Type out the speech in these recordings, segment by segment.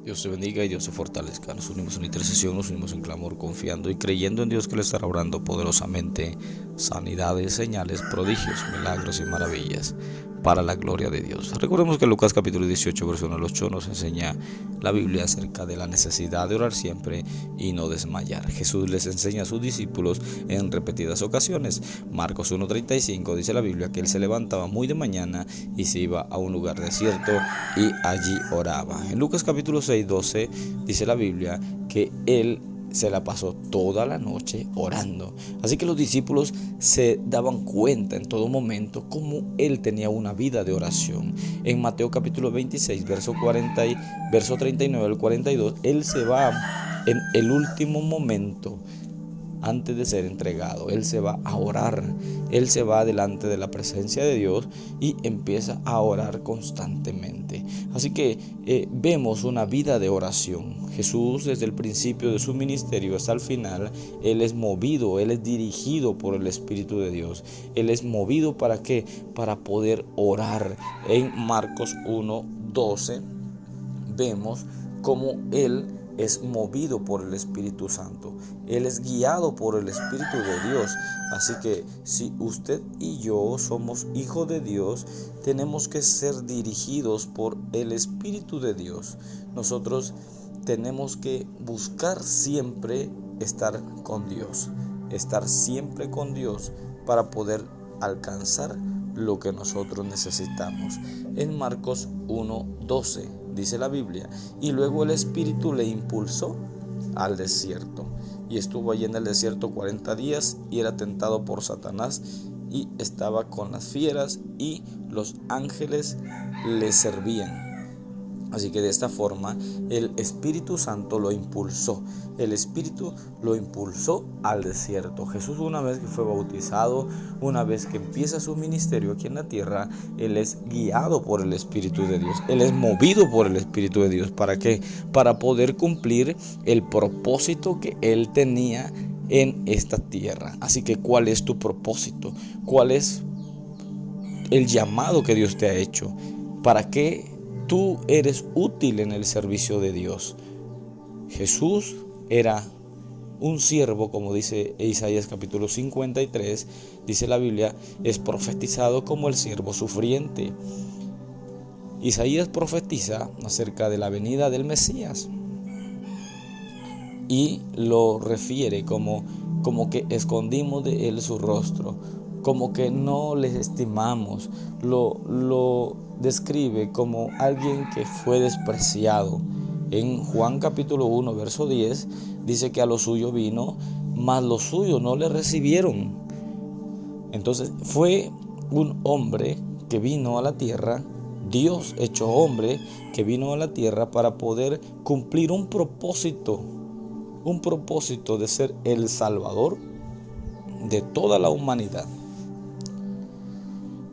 Dios te bendiga y Dios te fortalezca. Nos unimos en intercesión, nos unimos en clamor, confiando y creyendo en Dios que le estará obrando poderosamente sanidades, señales, prodigios, milagros y maravillas para la gloria de Dios. Recordemos que Lucas capítulo 18, verso 1 al 8 nos enseña la Biblia acerca de la necesidad de orar siempre y no desmayar. Jesús les enseña a sus discípulos en repetidas ocasiones. Marcos 1:35 dice la Biblia que él se levantaba muy de mañana y se iba a un lugar desierto y allí oraba. En Lucas capítulo 6:12 dice la Biblia que él se la pasó toda la noche orando. Así que los discípulos se daban cuenta en todo momento cómo él tenía una vida de oración. En Mateo capítulo 26, verso 39 al 42, él se va en el último momento antes de ser entregado. Él se va a orar, él se va delante de la presencia de Dios y empieza a orar constantemente. Así que vemos una vida de oración. Jesús, desde el principio de su ministerio hasta el final, él es movido, él es dirigido por el Espíritu de Dios. Él es movido ¿para qué? Para poder orar. En Marcos 1:12 vemos cómo él es movido por el Espíritu Santo. Él es guiado por el Espíritu de Dios. Así que si usted y yo somos hijos de Dios, tenemos que ser dirigidos por el Espíritu de Dios. Nosotros tenemos que buscar siempre estar con Dios. Estar siempre con Dios para poder alcanzar lo que nosotros necesitamos. En Marcos 1:12 dice la Biblia: y luego el Espíritu le impulsó al desierto, y estuvo allí en el desierto 40 días y era tentado por Satanás, y estaba con las fieras y los ángeles le servían. Así que de esta forma el Espíritu Santo lo impulsó. El Espíritu lo impulsó al desierto. Jesús, una vez que fue bautizado, una vez que empieza su ministerio aquí en la tierra, él es guiado por el Espíritu de Dios. Él es movido por el Espíritu de Dios. ¿Para qué? Para poder cumplir el propósito que él tenía en esta tierra. Así que, ¿cuál es tu propósito? ¿Cuál es el llamado que Dios te ha hecho? ¿Para qué tú eres útil en el servicio de Dios? Jesús era un siervo, como dice Isaías capítulo 53, dice la Biblia, es profetizado como el siervo sufriente. Isaías profetiza acerca de la venida del Mesías y lo refiere como que escondimos de él su rostro, como que no le estimamos, lo describe como alguien que fue despreciado. En Juan capítulo 1, verso 10, dice que a lo suyo vino, mas los suyos no le recibieron. Entonces fue un hombre que vino a la tierra, Dios hecho hombre, que vino a la tierra para poder cumplir un propósito de ser el Salvador de toda la humanidad.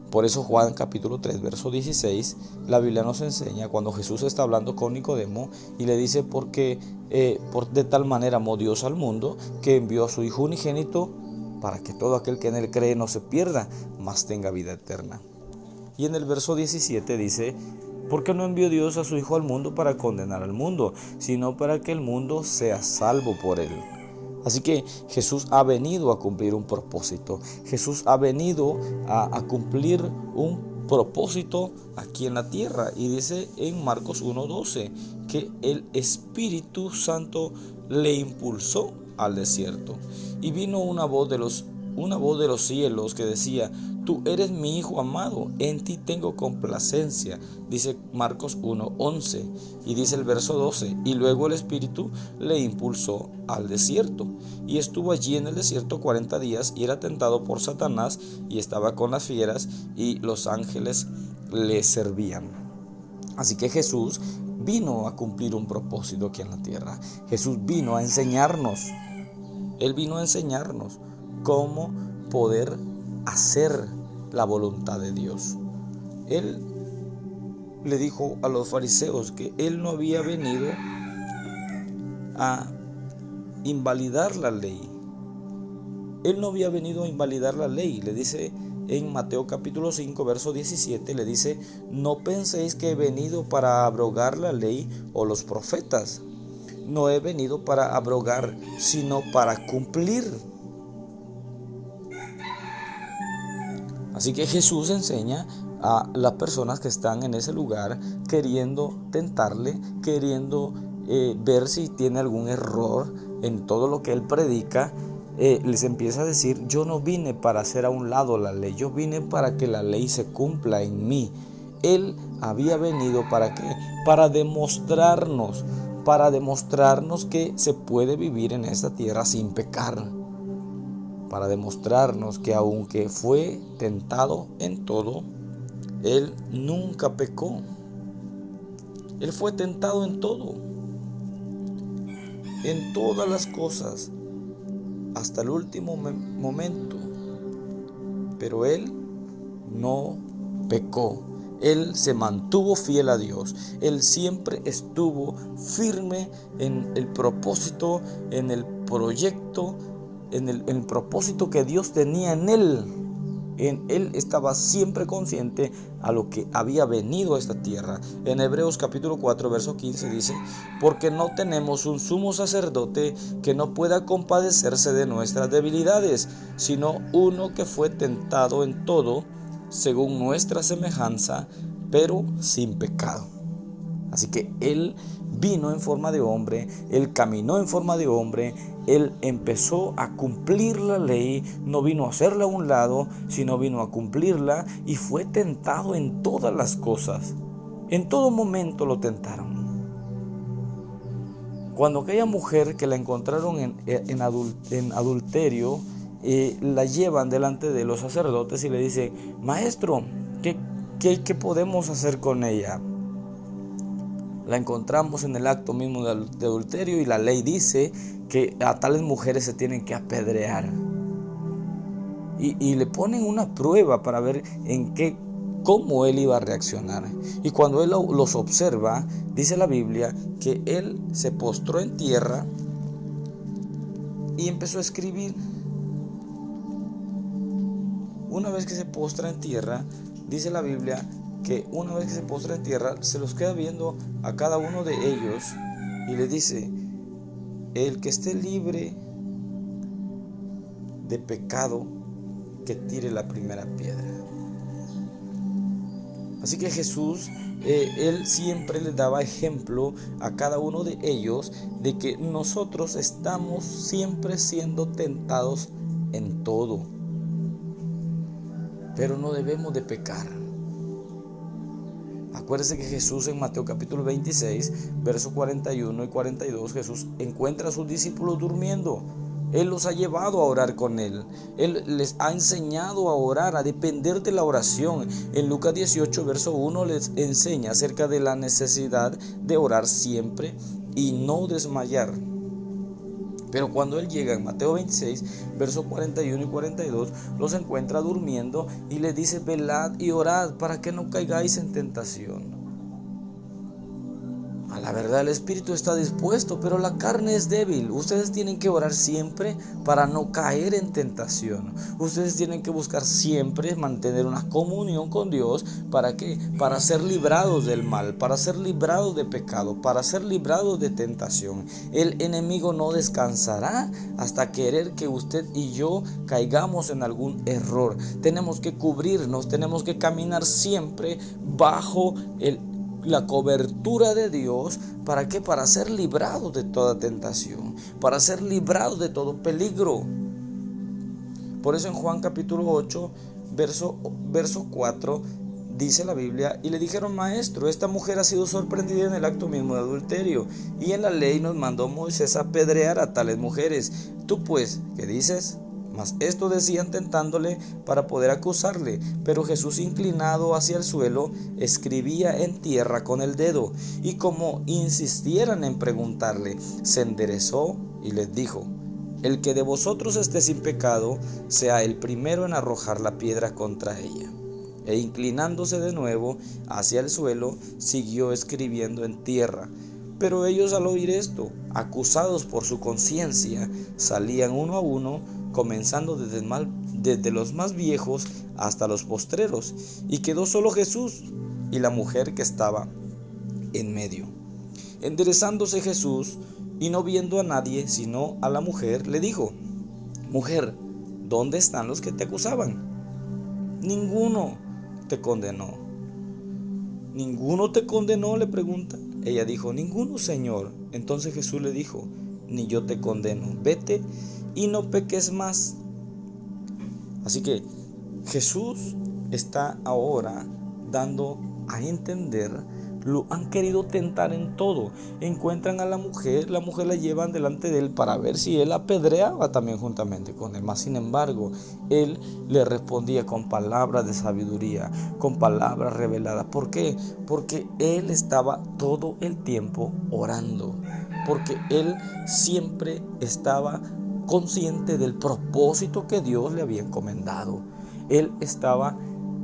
Por eso Juan capítulo 3, verso 16, la Biblia nos enseña cuando Jesús está hablando con Nicodemo y le dice: porque de tal manera amó Dios al mundo que envió a su Hijo unigénito para que todo aquel que en él cree no se pierda, mas tenga vida eterna. Y en el verso 17 dice: porque no envió Dios a su Hijo al mundo para condenar al mundo, sino para que el mundo sea salvo por él. Así que Jesús ha venido a cumplir un propósito. Jesús ha venido a cumplir un propósito aquí en la tierra. Y dice en Marcos 1:12 que el Espíritu Santo le impulsó al desierto. Y vino una voz de los cielos que decía: tú eres mi Hijo amado, en ti tengo complacencia. Dice Marcos 1:11 y dice el verso 12: y luego el Espíritu le impulsó al desierto, y estuvo allí en el desierto 40 días y era tentado por Satanás, y estaba con las fieras y los ángeles le servían. Así que Jesús vino a cumplir un propósito aquí en la tierra. Jesús vino a enseñarnos. Él vino a enseñarnos cómo poder hacer la voluntad de Dios. Él le dijo a los fariseos que él no había venido a invalidar la ley. Él no había venido a invalidar la ley. Le dice en Mateo capítulo 5, verso 17, le dice: no penséis que he venido para abrogar la ley o los profetas. No he venido para abrogar, sino para cumplir. Así que Jesús enseña a las personas que están en ese lugar, queriendo tentarle, queriendo ver si tiene algún error en todo lo que él predica. Les empieza a decir: yo no vine para hacer a un lado la ley, yo vine para que la ley se cumpla en mí. Él había venido ¿para qué? Para demostrarnos que se puede vivir en esta tierra sin pecar, para demostrarnos que aunque fue tentado en todo, él nunca pecó. Él fue tentado en todo, en todas las cosas, hasta el último momento, pero él no pecó. Él se mantuvo fiel a Dios. Él siempre estuvo firme en el propósito, en el proyecto, en el propósito que Dios tenía en él. Él estaba siempre consciente a lo que había venido a esta tierra. En Hebreos capítulo 4, verso 15 dice: porque no tenemos un sumo sacerdote que no pueda compadecerse de nuestras debilidades, sino uno que fue tentado en todo, según nuestra semejanza, pero sin pecado. Así que Él vino en forma de hombre, Él caminó en forma de hombre, Él empezó a cumplir la ley, no vino a hacerla a un lado, sino vino a cumplirla, y fue tentado en todas las cosas. En todo momento lo tentaron. Cuando aquella mujer que la encontraron en adulterio, la llevan delante de los sacerdotes y le dice: maestro, ¿qué podemos hacer con ella? La encontramos en el acto mismo de adulterio, y la ley dice que a tales mujeres se tienen que apedrear. Y le ponen una prueba para ver cómo él iba a reaccionar. Y cuando él los observa, dice la Biblia que él se postró en tierra y empezó a escribir. Una vez que se postra en tierra, dice la Biblia que una vez que se postra en tierra, se los queda viendo a cada uno de ellos y le dice: el que esté libre de pecado, que tire la primera piedra. Así que Jesús, él siempre le daba ejemplo a cada uno de ellos de que nosotros estamos siempre siendo tentados en todo, pero no debemos de pecar. Acuérdense que Jesús en Mateo capítulo 26, versos 41 y 42, Jesús encuentra a sus discípulos durmiendo. Él los ha llevado a orar con Él. Él les ha enseñado a orar, a depender de la oración. En Lucas 18, verso 1 les enseña acerca de la necesidad de orar siempre y no desmayar. Pero cuando Él llega en Mateo 26, versos 41 y 42, los encuentra durmiendo y les dice: velad y orad para que no caigáis en tentación. A la verdad, el espíritu está dispuesto, pero la carne es débil. Ustedes tienen que orar siempre para no caer en tentación. Ustedes tienen que buscar siempre mantener una comunión con Dios. ¿Para qué? Para ser librados del mal, para ser librados de pecado, para ser librados de tentación. El enemigo no descansará hasta querer que usted y yo caigamos en algún error. Tenemos que cubrirnos, tenemos que caminar siempre bajo la cobertura de Dios. ¿Para qué? Para ser librados de toda tentación, para ser librados de todo peligro. Por eso en Juan capítulo 8, verso 4, dice la Biblia: y le dijeron: maestro, esta mujer ha sido sorprendida en el acto mismo de adulterio, y en la ley nos mandó Moisés a apedrear a tales mujeres. Tú pues, ¿qué dices? Mas esto decían tentándole para poder acusarle. Pero Jesús, inclinado hacia el suelo, escribía en tierra con el dedo. Y como insistieran en preguntarle, se enderezó y les dijo: el que de vosotros esté sin pecado, sea el primero en arrojar la piedra contra ella. E inclinándose de nuevo hacia el suelo, siguió escribiendo en tierra. Pero ellos, al oír esto, acusados por su conciencia, salían uno a uno, comenzando desde desde los más viejos hasta los postreros, y quedó solo Jesús y la mujer que estaba en medio. Enderezándose Jesús y no viendo a nadie sino a la mujer, le dijo: Mujer, ¿dónde están los que te acusaban? Ninguno te condenó. ¿Ninguno te condenó?, le pregunta. Ella dijo: Ninguno, Señor. Entonces Jesús le dijo: Ni yo te condeno. Vete y no peques más. Así que Jesús está ahora dando a entender, lo han querido tentar en todo. Encuentran a la mujer la llevan delante de él para ver si él apedreaba también juntamente con él. Mas sin embargo, él le respondía con palabras de sabiduría, con palabras reveladas. ¿Por qué? Porque él estaba todo el tiempo orando, porque él siempre estaba consciente del propósito que Dios le había encomendado. Él estaba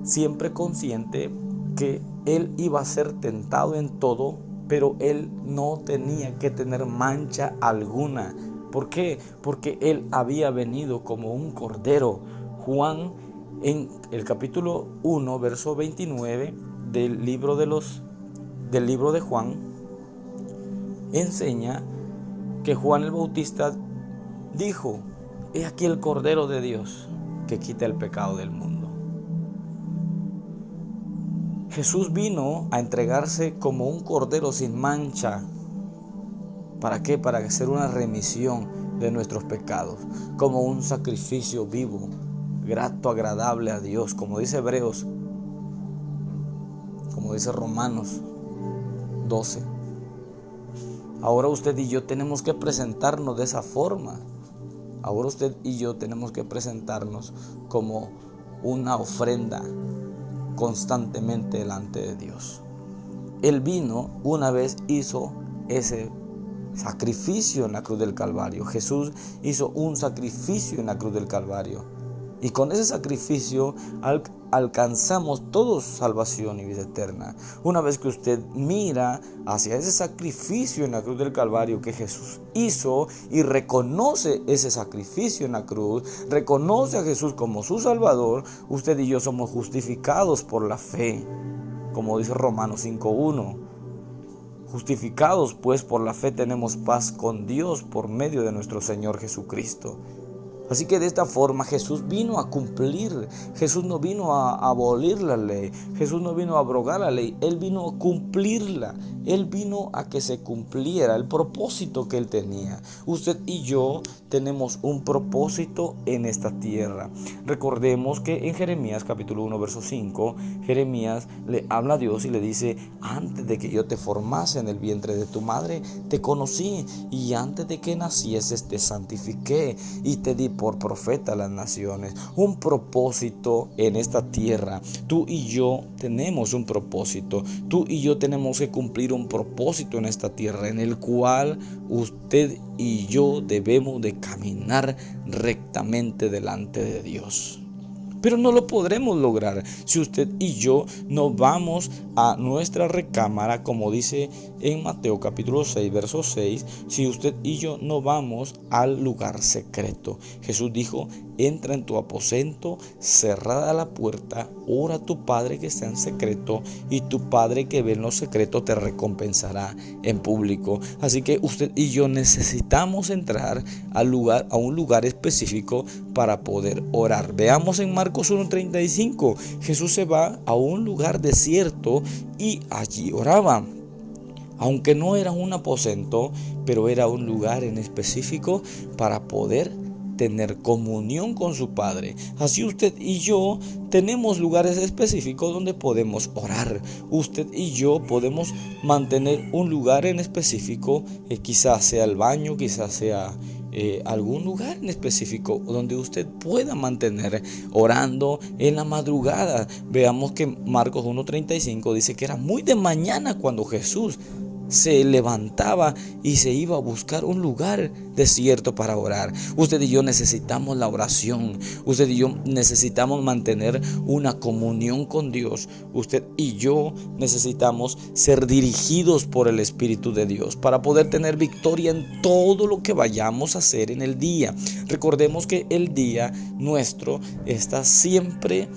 siempre consciente que él iba a ser tentado en todo, pero él no tenía que tener mancha alguna. ¿Por qué? Porque él había venido como un cordero. Juan, en el capítulo 1, verso 29 del libro de Juan, enseña que Juan el Bautista dijo: He aquí el Cordero de Dios que quita el pecado del mundo. Jesús vino a entregarse como un cordero sin mancha. ¿Para qué? Para hacer una remisión de nuestros pecados, como un sacrificio vivo, grato, agradable a Dios, como dice Hebreos, como dice Romanos 12. Ahora usted y yo tenemos que presentarnos de esa forma. Ahora usted y yo tenemos que presentarnos como una ofrenda constantemente delante de Dios. Él vino, una vez hizo ese sacrificio en la cruz del Calvario. Jesús hizo un sacrificio en la cruz del Calvario. Y con ese sacrificio alcanzamos todos salvación y vida eterna. Una vez que usted mira hacia ese sacrificio en la cruz del Calvario que Jesús hizo y reconoce ese sacrificio en la cruz, reconoce a Jesús como su Salvador, usted y yo somos justificados por la fe, como dice Romanos 5:1. Justificados pues por la fe tenemos paz con Dios por medio de nuestro Señor Jesucristo. Así que de esta forma Jesús vino a cumplir. Jesús no vino a abolir la ley. Jesús no vino a abrogar la ley. Él vino a cumplirla. Él vino a que se cumpliera el propósito que Él tenía. Usted y yo tenemos un propósito en esta tierra. Recordemos que en Jeremías capítulo 1 verso 5, Jeremías le habla a Dios y le dice: antes de que yo te formase en el vientre de tu madre, te conocí, y antes de que nacieses te santifiqué y te di por profeta a las naciones. Un propósito en esta tierra. Tú y yo tenemos un propósito. Tú y yo tenemos que cumplir un propósito en esta tierra, en el cual usted y yo debemos de caminar rectamente delante de Dios. Pero no lo podremos lograr si usted y yo no vamos a nuestra recámara, como dice en Mateo capítulo 6, verso 6, si usted y yo no vamos al lugar secreto. Jesús dijo: entra en tu aposento, cerrada la puerta, ora a tu Padre que está en secreto, y tu Padre que ve en lo secreto te recompensará en público. Así que usted y yo necesitamos entrar a un lugar específico para poder orar. Veamos en Marcos 1:35, Jesús se va a un lugar desierto y allí oraba. Aunque no era un aposento, pero era un lugar en específico para poder tener comunión con su Padre. Así usted y yo tenemos lugares específicos donde podemos orar. Usted y yo podemos mantener un lugar en específico, quizás sea el baño, quizás sea algún lugar en específico donde usted pueda mantener orando en la madrugada. Veamos que Marcos 1:35 dice que era muy de mañana cuando Jesús se levantaba y se iba a buscar un lugar desierto para orar. Usted y yo necesitamos la oración. Usted y yo necesitamos mantener una comunión con Dios. Usted y yo necesitamos ser dirigidos por el Espíritu de Dios para poder tener victoria en todo lo que vayamos a hacer en el día. Recordemos que el día nuestro estará siempre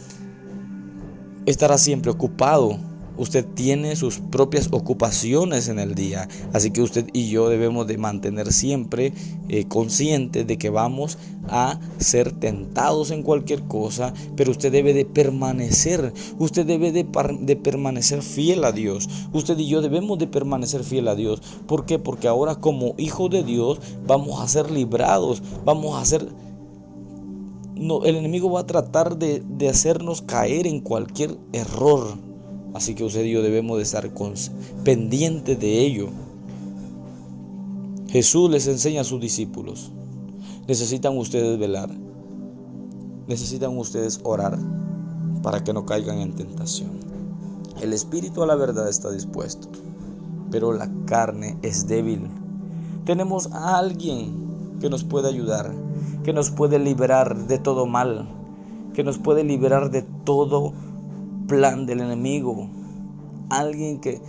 ocupado. Usted tiene sus propias ocupaciones en el día, así que usted y yo debemos de mantener siempre conscientes de que vamos a ser tentados en cualquier cosa, pero usted debe de permanecer, fiel a Dios. Usted y yo debemos de permanecer fiel a Dios. ¿Por qué? Porque ahora como hijos de Dios vamos a ser librados, el enemigo va a tratar de hacernos caer en cualquier error. Así que usted y yo debemos de estar pendientes de ello. Jesús les enseña a sus discípulos: necesitan ustedes velar, necesitan ustedes orar para que no caigan en tentación. El espíritu a la verdad está dispuesto, pero la carne es débil. Tenemos a alguien que nos puede ayudar, que nos puede liberar de todo mal, que nos puede liberar de todo plan del enemigo. Alguien que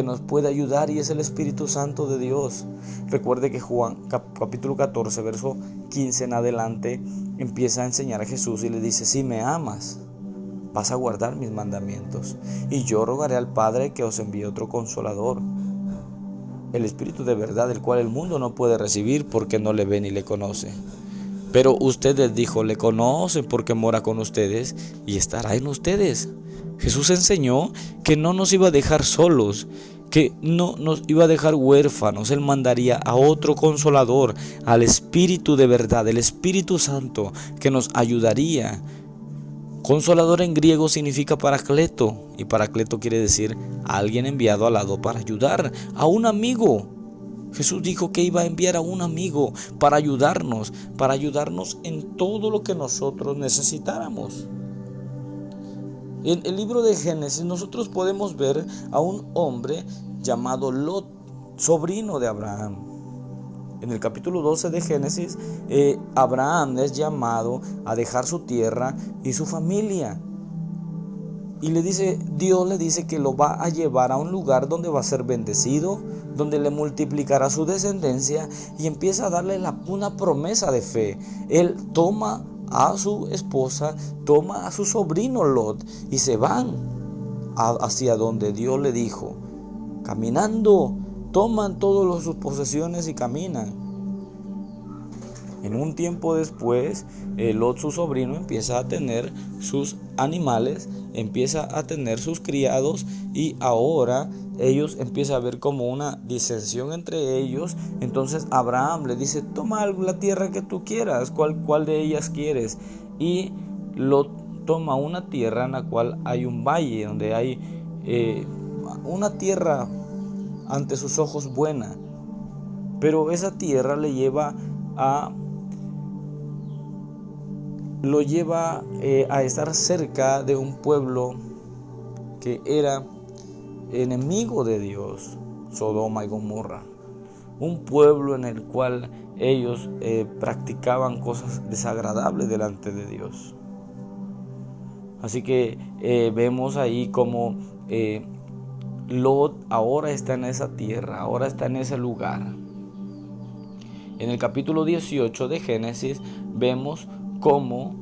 nos puede ayudar, y es el Espíritu Santo de Dios. Recuerde que Juan capítulo 14 verso 15 en adelante empieza a enseñar a Jesús y le dice: si me amas, vas a guardar mis mandamientos, y yo rogaré al Padre que os envíe otro consolador, el Espíritu de verdad, el cual el mundo no puede recibir porque no le ve ni le conoce. Pero ustedes, dijo, le conocen porque mora con ustedes y estará en ustedes. Jesús enseñó que no nos iba a dejar solos, que no nos iba a dejar huérfanos. Él mandaría a otro consolador, al Espíritu de verdad, el Espíritu Santo, que nos ayudaría. Consolador en griego significa paracleto, y paracleto quiere decir alguien enviado al lado para ayudar, a un amigo. Jesús dijo que iba a enviar a un amigo para ayudarnos en todo lo que nosotros necesitáramos. En el libro de Génesis nosotros podemos ver a un hombre llamado Lot, sobrino de Abraham. En el capítulo 12 de Génesis, Abraham es llamado a dejar su tierra y su familia. Y Dios le dice que lo va a llevar a un lugar donde va a ser bendecido, donde le multiplicará su descendencia, y empieza a darle una promesa de fe. Él toma a su esposa, toma a su sobrino Lot y se van hacia donde Dios le dijo. Caminando, toman todas sus posesiones y caminan. En un tiempo después, Lot, su sobrino, empieza a tener sus animales, empieza a tener sus criados, y ahora ellos empiezan a ver como una disensión entre ellos. Entonces Abraham le dice: toma la tierra que tú quieras, ¿cuál de ellas quieres? Y Lot toma una tierra en la cual hay un valle, donde hay una tierra ante sus ojos buena, pero esa tierra lo lleva a estar cerca de un pueblo que era enemigo de Dios, Sodoma y Gomorra, un pueblo en el cual ellos practicaban cosas desagradables delante de Dios. Así que vemos ahí como Lot ahora está en esa tierra, ahora está en ese lugar. En el capítulo 18 de Génesis vemos cómo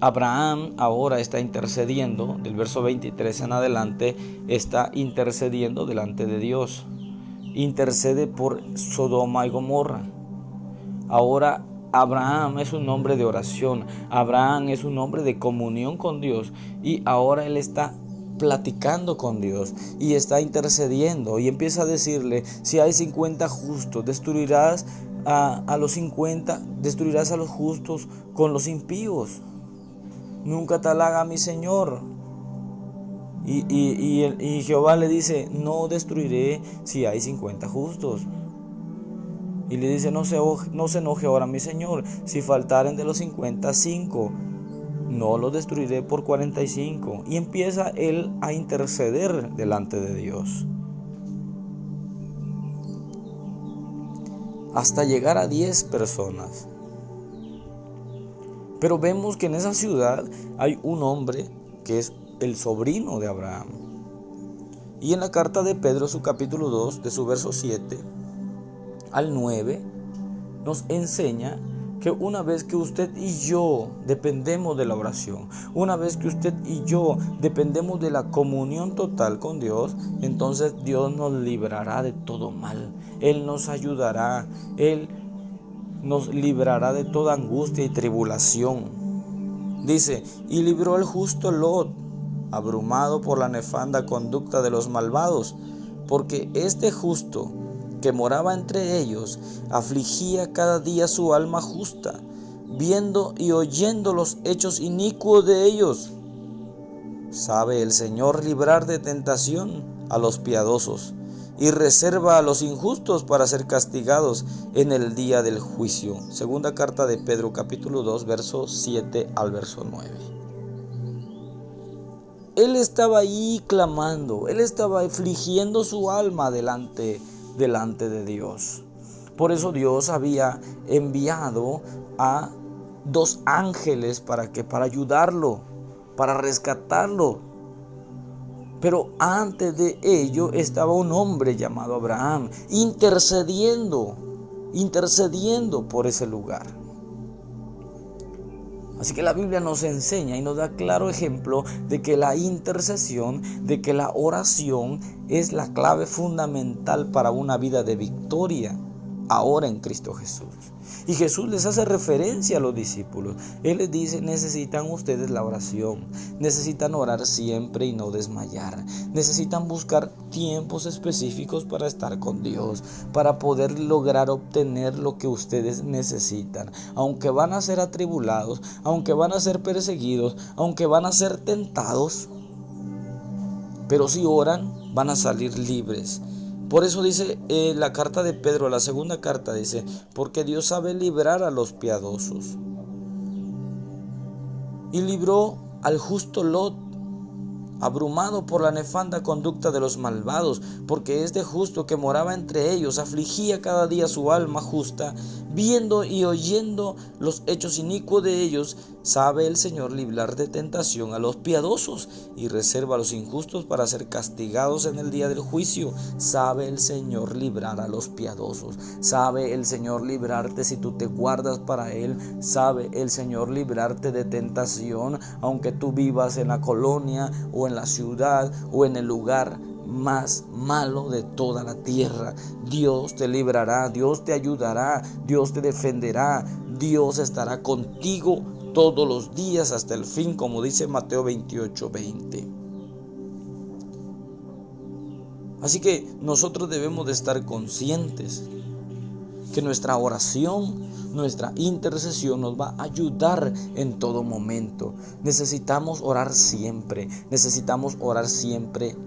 Abraham ahora está intercediendo, del verso 23 en adelante, está intercediendo delante de Dios. Intercede por Sodoma y Gomorra. Ahora Abraham es un hombre de oración, Abraham es un hombre de comunión con Dios, y ahora él está platicando con Dios y está intercediendo, y empieza a decirle: si hay 50 justos, destruirás a los 50, destruirás a los justos con los impíos. Nunca tal haga mi Señor. Y Jehová le dice: no destruiré si hay 50 justos. Y le dice: no se enoje ahora mi Señor, si faltaren de los 55, no los destruiré por 45. Y empieza él a interceder delante de Dios. hasta llegar a 10 personas. Pero vemos que en esa ciudad hay un hombre que es el sobrino de Abraham. Y en la carta de Pedro, su capítulo 2, de su verso 7 al 9, nos enseña que una vez que usted y yo dependemos de la oración, una vez que usted y yo dependemos de la comunión total con Dios, entonces Dios nos librará de todo mal. Él nos ayudará, Él nos librará de toda angustia y tribulación. Dice, y libró al justo Lot, abrumado por la nefanda conducta de los malvados, porque este justo que moraba entre ellos afligía cada día su alma justa, viendo y oyendo los hechos inicuos de ellos. Sabe el Señor librar de tentación a los piadosos, y reserva a los injustos para ser castigados en el día del juicio. Segunda carta de Pedro, capítulo 2, verso 7 al verso 9. Él estaba ahí clamando, él estaba afligiendo su alma delante de Dios. Por eso Dios había enviado a 2 ángeles para ayudarlo, para rescatarlo. Pero antes de ello estaba un hombre llamado Abraham intercediendo por ese lugar. Así que la Biblia nos enseña y nos da claro ejemplo de que la intercesión, de que la oración es la clave fundamental para una vida de victoria ahora en Cristo Jesús. Y Jesús les hace referencia a los discípulos. Él les dice, necesitan ustedes la oración, necesitan orar siempre y no desmayar, necesitan buscar tiempos específicos para estar con Dios, para poder lograr obtener lo que ustedes necesitan. Aunque van a ser atribulados, aunque van a ser perseguidos, aunque van a ser tentados, pero si oran, van a salir libres. Por eso dice la carta de Pedro, la segunda carta, dice, porque Dios sabe librar a los piadosos. Y libró al justo Lot, abrumado por la nefanda conducta de los malvados, porque este justo que moraba entre ellos afligía cada día su alma justa, viendo y oyendo los hechos inicuos de ellos. Sabe el Señor librar de tentación a los piadosos y reserva a los injustos para ser castigados en el día del juicio. Sabe el Señor librar a los piadosos. Sabe el Señor librarte si tú te guardas para Él. Sabe el Señor librarte de tentación, aunque tú vivas en la colonia o en la ciudad o en el lugar más malo de toda la tierra. Dios te librará, Dios te ayudará, Dios te defenderá, Dios estará contigo todos los días hasta el fin, como dice Mateo 28:20. Así que nosotros debemos de estar conscientes que nuestra oración, nuestra intercesión nos va a ayudar en todo momento. Necesitamos orar siempre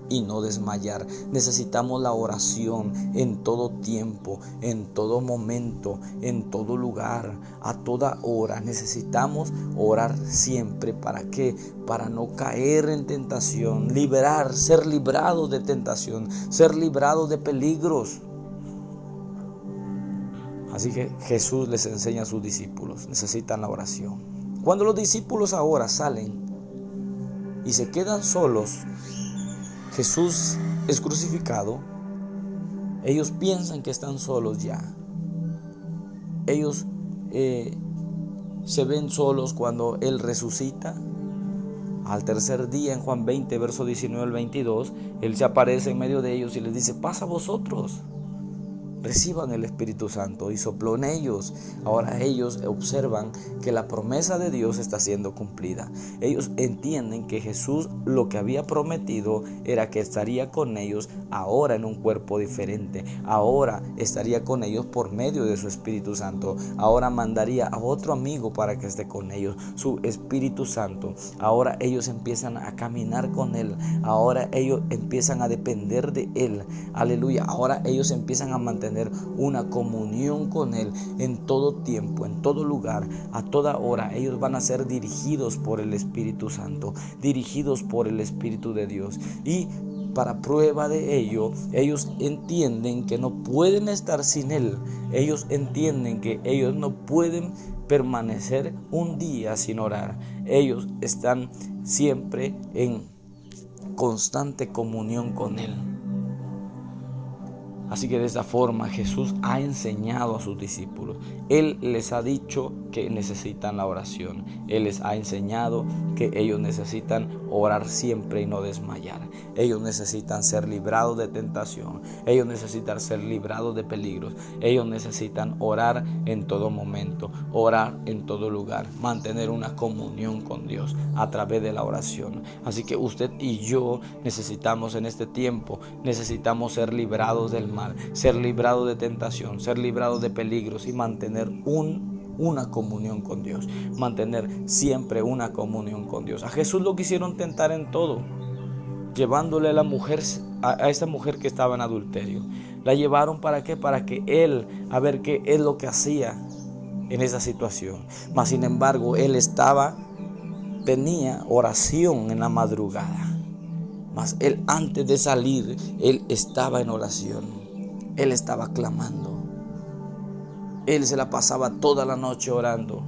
y no desmayar. Necesitamos la oración en todo tiempo, en todo momento, en todo lugar, a toda hora. Necesitamos orar siempre. ¿Para qué? Para no caer en tentación, ser librados de tentación, ser librados de peligros. Así que Jesús les enseña a sus discípulos, necesitan la oración. Cuando los discípulos ahora salen y se quedan solos, Jesús es crucificado, ellos piensan que están solos ya. Ellos se ven solos cuando Él resucita. Al tercer día, en Juan 20, verso 19 al 22, Él se aparece en medio de ellos y les dice, paz a vosotros. Reciban el Espíritu Santo, y sopló en ellos. Ahora ellos observan que la promesa de Dios está siendo cumplida. Ellos entienden que Jesús lo que había prometido era que estaría con ellos ahora en un cuerpo diferente. Ahora estaría con ellos por medio de su Espíritu Santo. Ahora mandaría a otro amigo para que esté con ellos, su Espíritu Santo. Ahora ellos empiezan a caminar con Él. Ahora ellos empiezan a depender de Él. Aleluya. Ahora ellos empiezan a mantener una comunión con Él en todo tiempo, en todo lugar, a toda hora. Ellos van a ser dirigidos por el Espíritu Santo, dirigidos por el Espíritu de Dios. Y para prueba de ello, ellos entienden que no pueden estar sin Él. Ellos entienden que ellos no pueden permanecer un día sin orar. Ellos están siempre en constante comunión con Él. Así que de esa forma Jesús ha enseñado a sus discípulos. Él les ha dicho que necesitan la oración. Él les ha enseñado que ellos necesitan orar siempre y no desmayar. Ellos necesitan ser librados de tentación. Ellos necesitan ser librados de peligros. Ellos necesitan orar en todo momento, orar en todo lugar, mantener una comunión con Dios a través de la oración. Así que usted y yo necesitamos en este tiempo, necesitamos ser librados del mal, ser librados de tentación, ser librados de peligros y mantener una comunión con Dios, mantener siempre una comunión con Dios. A Jesús lo quisieron tentar en todo, llevándole a la mujer, a esa mujer que estaba en adulterio. La llevaron ¿para qué? Para que él, a ver qué es lo que hacía en esa situación. Mas sin embargo, él tenía oración en la madrugada. Mas él, antes de salir, él estaba en oración. Él estaba clamando. Él se la pasaba toda la noche orando.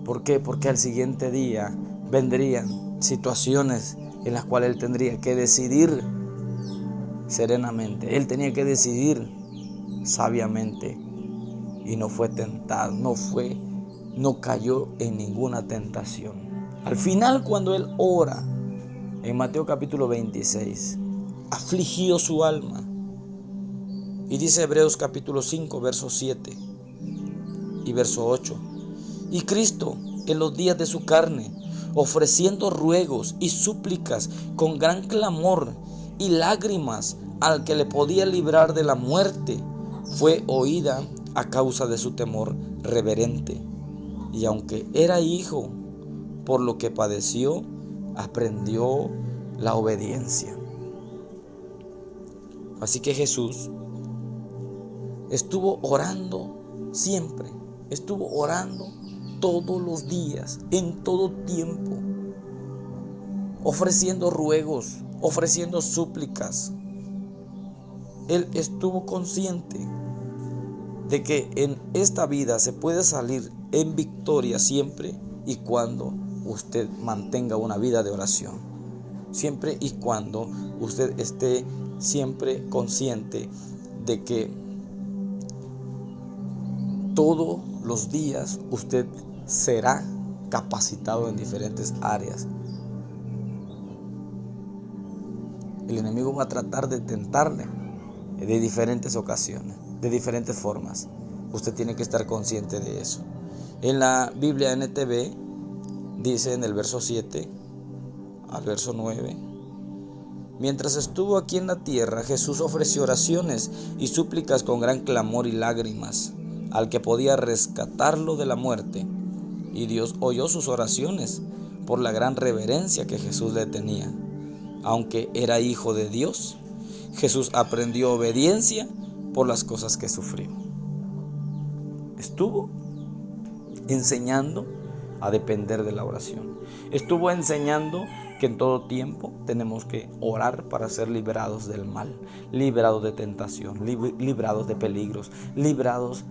¿Por qué? Porque al siguiente día vendrían situaciones en las cuales él tendría que decidir serenamente. Él tenía que decidir sabiamente. Y no fue tentado, no cayó en ninguna tentación. Al final, cuando él ora, en Mateo capítulo 26, afligió su alma. Y dice Hebreos capítulo 5, verso 7 y verso 8. Y Cristo, en los días de su carne, ofreciendo ruegos y súplicas con gran clamor y lágrimas al que le podía librar de la muerte, fue oída a causa de su temor reverente. Y aunque era hijo, por lo que padeció, aprendió la obediencia. Así que Jesús estuvo orando siempre, estuvo orando todos los días, en todo tiempo, ofreciendo ruegos, ofreciendo súplicas. Él estuvo consciente de que en esta vida se puede salir en victoria siempre y cuando usted mantenga una vida de oración. Siempre y cuando usted esté siempre consciente de que todos los días usted será capacitado en diferentes áreas. El enemigo va a tratar de tentarle de diferentes ocasiones, de diferentes formas. Usted tiene que estar consciente de eso. En la Biblia NTV dice en el verso 7 al verso 9: mientras estuvo aquí en la tierra, Jesús ofreció oraciones y súplicas con gran clamor y lágrimas al que podía rescatarlo de la muerte. Y Dios oyó sus oraciones por la gran reverencia que Jesús le tenía. Aunque era hijo de Dios, Jesús aprendió obediencia por las cosas que sufrió. Estuvo enseñando a depender de la oración. Estuvo enseñando que en todo tiempo tenemos que orar para ser liberados del mal, librados de tentación, librados de peligros, librados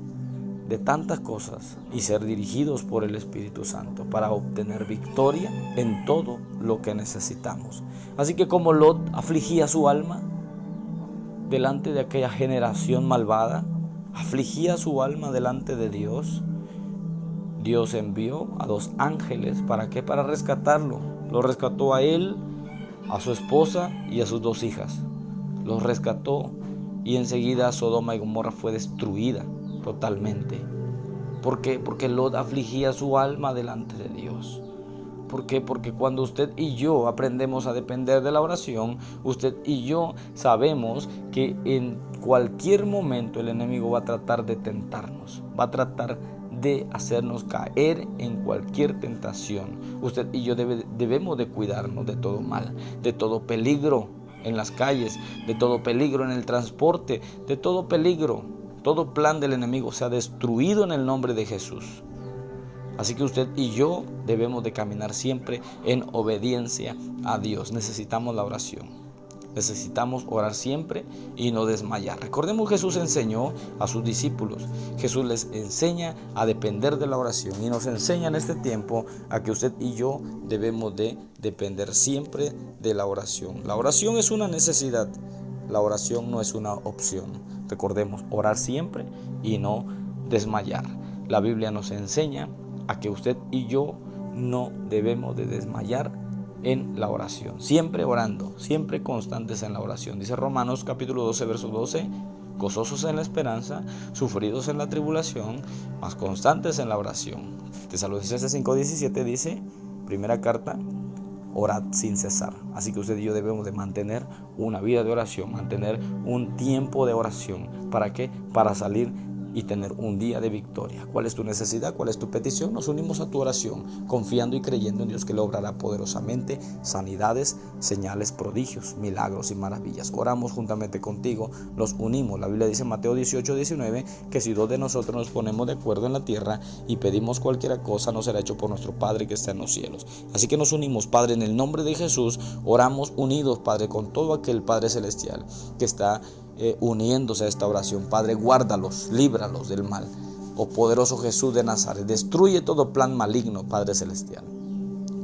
de tantas cosas y ser dirigidos por el Espíritu Santo para obtener victoria en todo lo que necesitamos. Así que como Lot afligía su alma delante de aquella generación malvada, afligía su alma delante de Dios, Dios envió a 2 ángeles. ¿Para qué? Para rescatarlo. Lo rescató a él, a su esposa y a sus 2 hijas. Los rescató y enseguida Sodoma y Gomorra fue destruida totalmente. ¿Por qué? Porque Lot afligía su alma delante de Dios. ¿Por qué? Porque cuando usted y yo aprendemos a depender de la oración, usted y yo sabemos que en cualquier momento el enemigo va a tratar de tentarnos, va a tratar de hacernos caer en cualquier tentación. Usted y yo debemos de cuidarnos de todo mal, de todo peligro en las calles, de todo peligro en el transporte, de todo peligro. Todo plan del enemigo se ha destruido en el nombre de Jesús. Así que usted y yo debemos de caminar siempre en obediencia a Dios. Necesitamos la oración. Necesitamos orar siempre y no desmayar. Recordemos que Jesús enseñó a sus discípulos. Jesús les enseña a depender de la oración y nos enseña en este tiempo a que usted y yo debemos de depender siempre de la oración. La oración es una necesidad. La oración no es una opción. Recordemos, orar siempre y no desmayar. La Biblia nos enseña a que usted y yo no debemos de desmayar en la oración, siempre orando, siempre constantes en la oración. Dice Romanos capítulo 12, verso 12, gozosos en la esperanza, sufridos en la tribulación, mas constantes en la oración. Tesalonicenses 5:17 dice, primera carta, orad sin cesar. Así que usted y yo debemos de mantener una vida de oración, mantener un tiempo de oración. ¿Para qué? Para salir y tener un día de victoria. ¿Cuál es tu necesidad? ¿Cuál es tu petición? Nos unimos a tu oración, confiando y creyendo en Dios que le obrará poderosamente sanidades, señales, prodigios, milagros y maravillas. Oramos juntamente contigo, nos unimos. La Biblia dice en Mateo 18:19 que si dos de nosotros nos ponemos de acuerdo en la tierra y pedimos cualquier cosa, no será hecho por nuestro Padre que está en los cielos. Así que nos unimos, Padre, en el nombre de Jesús. Oramos unidos, Padre, con todo aquel Padre celestial que está uniéndose a esta oración. Padre, guárdalos, líbralos del mal. Oh poderoso Jesús de Nazaret, destruye todo plan maligno, Padre celestial.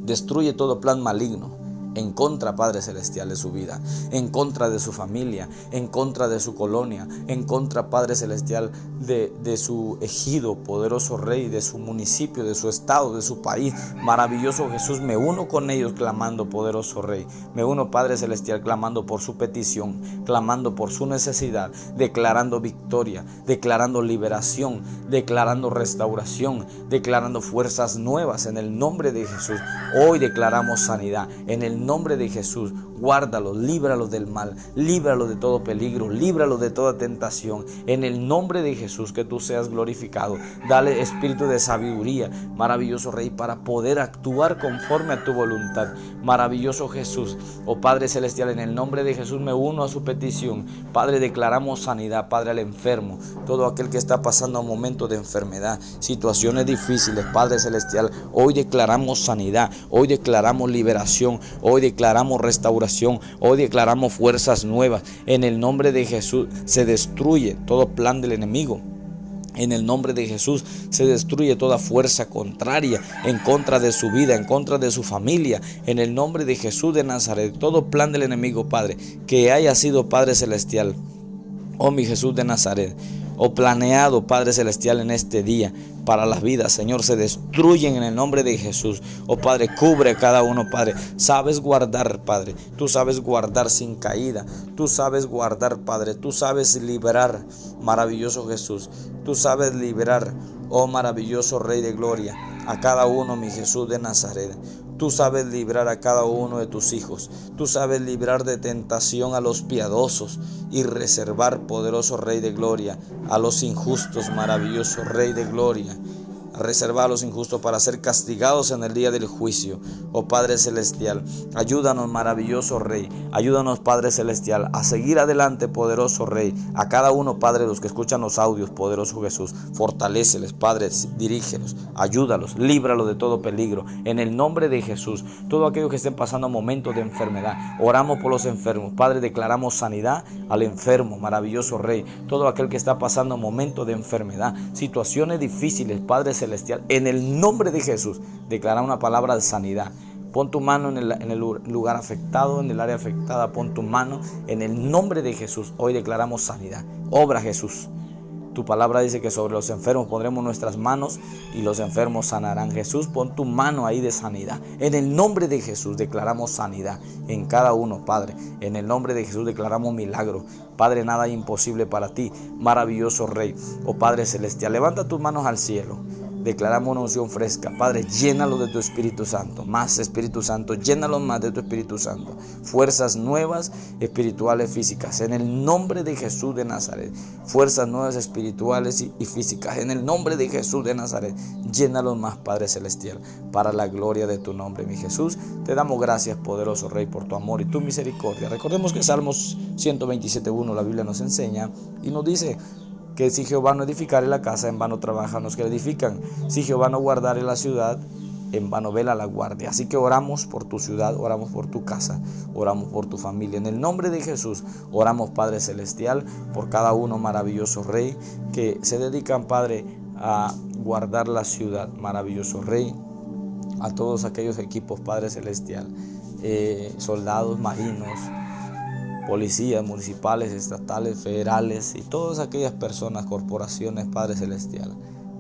Destruye todo plan maligno en contra, Padre celestial, de su vida, en contra de su familia, en contra de su colonia, en contra, Padre celestial, de su ejido, poderoso Rey, de su municipio, de su estado, de su país. Maravilloso Jesús, me uno con ellos clamando, poderoso Rey. Me uno, Padre celestial, clamando por su petición, clamando por su necesidad, declarando victoria, declarando liberación, declarando restauración, declarando fuerzas nuevas en el nombre de Jesús. Hoy declaramos sanidad en el nombre de Jesús. Guárdalos, líbralos del mal, líbralos de todo peligro, líbralos de toda tentación. En el nombre de Jesús, que tú seas glorificado. Dale espíritu de sabiduría, maravilloso Rey, para poder actuar conforme a tu voluntad. Maravilloso Jesús, oh Padre celestial, en el nombre de Jesús me uno a su petición. Padre, declaramos sanidad, Padre, al enfermo, todo aquel que está pasando un momento de enfermedad, situaciones difíciles, Padre celestial. Hoy declaramos sanidad, hoy declaramos liberación, hoy declaramos restauración, hoy declaramos fuerzas nuevas. En el nombre de Jesús se destruye todo plan del enemigo. En el nombre de Jesús se destruye toda fuerza contraria en contra de su vida, en contra de su familia. En el nombre de Jesús de Nazaret, todo plan del enemigo, Padre, que haya sido, Padre celestial, oh mi Jesús de Nazaret, o planeado, Padre celestial, en este día para las vidas, Señor, se destruyen en el nombre de Jesús. Oh Padre, cubre a cada uno, Padre. Sabes guardar, Padre. Tú sabes guardar sin caída. Tú sabes guardar, Padre. Tú sabes liberar, maravilloso Jesús. Tú sabes liberar, oh maravilloso Rey de Gloria, a cada uno, mi Jesús de Nazaret. Tú sabes librar a cada uno de tus hijos. Tú sabes librar de tentación a los piadosos y reservar, poderoso Rey de Gloria, a los injustos, maravilloso Rey de Gloria. Reservar a los injustos para ser castigados en el día del juicio. Oh Padre celestial, ayúdanos, maravilloso Rey. Ayúdanos, Padre celestial, a seguir adelante, poderoso Rey. A cada uno, Padre, los que escuchan los audios, poderoso Jesús, fortaléceles, Padre, dirígelos, ayúdalos, líbralos de todo peligro. En el nombre de Jesús, todos aquellos que estén pasando momentos de enfermedad, oramos por los enfermos. Padre, declaramos sanidad al enfermo, maravilloso Rey. Todo aquel que está pasando momentos de enfermedad, situaciones difíciles, Padre celestial, en el nombre de Jesús, declara una palabra de sanidad. Pon tu mano en el lugar afectado, en el área afectada. Pon tu mano en el nombre de Jesús. Hoy declaramos sanidad. Obra, Jesús. Tu palabra dice que sobre los enfermos pondremos nuestras manos y los enfermos sanarán. Jesús, pon tu mano ahí de sanidad. En el nombre de Jesús declaramos sanidad en cada uno, Padre. En el nombre de Jesús declaramos milagro. Padre, nada es imposible para ti, maravilloso Rey. Oh Padre celestial, levanta tus manos al cielo. Declaramos una unción fresca. Padre, llénalo de tu Espíritu Santo. Más Espíritu Santo, llénalo más de tu Espíritu Santo. Fuerzas nuevas, espirituales, físicas. En el nombre de Jesús de Nazaret. Fuerzas nuevas, espirituales y físicas. En el nombre de Jesús de Nazaret. Llénalos más, Padre celestial. Para la gloria de tu nombre, mi Jesús. Te damos gracias, poderoso Rey, por tu amor y tu misericordia. Recordemos que Salmos 127:1 la Biblia nos enseña y nos dice que si Jehová no edificare la casa, en vano trabajan los que la edifican. Si Jehová no guardare la ciudad, en vano vela la guardia. Así que oramos por tu ciudad, oramos por tu casa, oramos por tu familia. En el nombre de Jesús oramos, Padre Celestial, por cada uno, maravilloso Rey, que se dedican, Padre, a guardar la ciudad, maravilloso Rey. A todos aquellos equipos, Padre Celestial, soldados, marinos, policías municipales, estatales, federales y todas aquellas personas, corporaciones, Padre Celestial.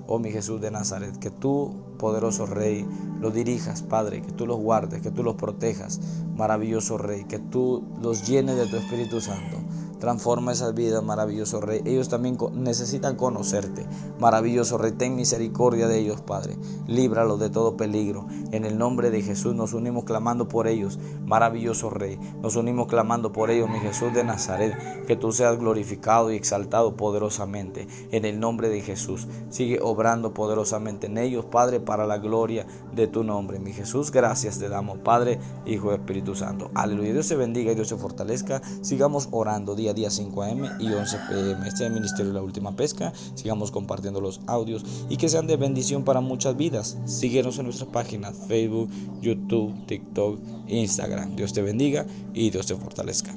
Oh mi Jesús de Nazaret, que tú, poderoso Rey, los dirijas, Padre, que tú los guardes, que tú los protejas, maravilloso Rey, que tú los llenes de tu Espíritu Santo. Transforma esas vidas, maravilloso Rey. Ellos también necesitan conocerte, maravilloso Rey. Ten misericordia de ellos, Padre. Líbralos de todo peligro. En el nombre de Jesús nos unimos clamando por ellos, maravilloso Rey. Nos unimos clamando por ellos, mi Jesús de Nazaret. Que tú seas glorificado y exaltado poderosamente. En el nombre de Jesús. Sigue obrando poderosamente en ellos, Padre, para la gloria de tu nombre. Mi Jesús, gracias te damos, Padre, Hijo y Espíritu Santo. Aleluya. Dios te bendiga y Dios te fortalezca. Sigamos orando día a día, 5 a.m. y 11 p.m. Este es el Ministerio de la Última Pesca. Sigamos compartiendo los audios y que sean de bendición para muchas vidas. Síguenos en nuestras páginas Facebook, YouTube, TikTok, Instagram. Dios te bendiga y Dios te fortalezca.